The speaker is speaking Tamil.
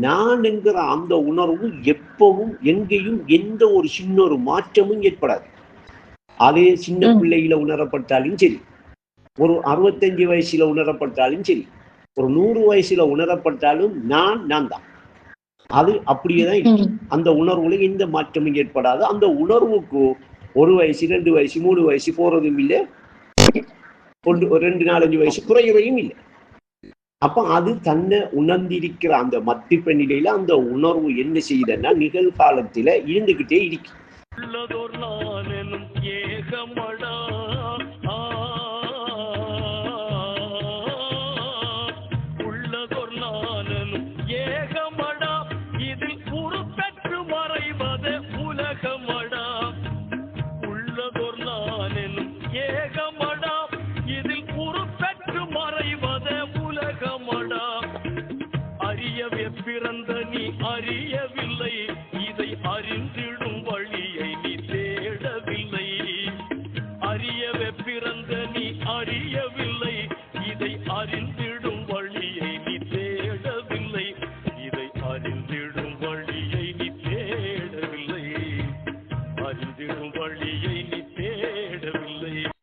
நான் என்கிற அந்த உணர்வு எப்பவும் எங்கேயும் எந்த ஒரு சின்ன ஒரு மாற்றமும் ஏற்படாது. அதே சின்ன பிள்ளையில உணரப்பட்டாலும் சரி, ஒரு 65 வயசுல உணரப்பட்டாலும் சரி, ஒரு 100 வயசுல உணரப்பட்டாலும் நான் தான். அது அப்படியேதான் இருக்கு. அந்த உணர்வுல எந்த மாற்றமும் ஏற்படாது. அந்த உணர்வுக்கு 1 வயசு 2 வயசு 3 வயசு போறதும் இல்லை, 2 4 5 வயசு குறையறையும் இல்லை. அப்ப அது தன்னை உணர்ந்திருக்கிற அந்த மத்திப்ப நிலையில அந்த உணர்வு என்ன செய்யுதுன்னா நிகழ்காலத்தில இருந்துகிட்டே இருக்கு. பிறந்த நீ அறியவில்லை, இதை அறிந்திடும் வழியை நீ தேடவில்லை. அறியவே பிறந்த நீ அறியவில்லை, இதை அறிந்து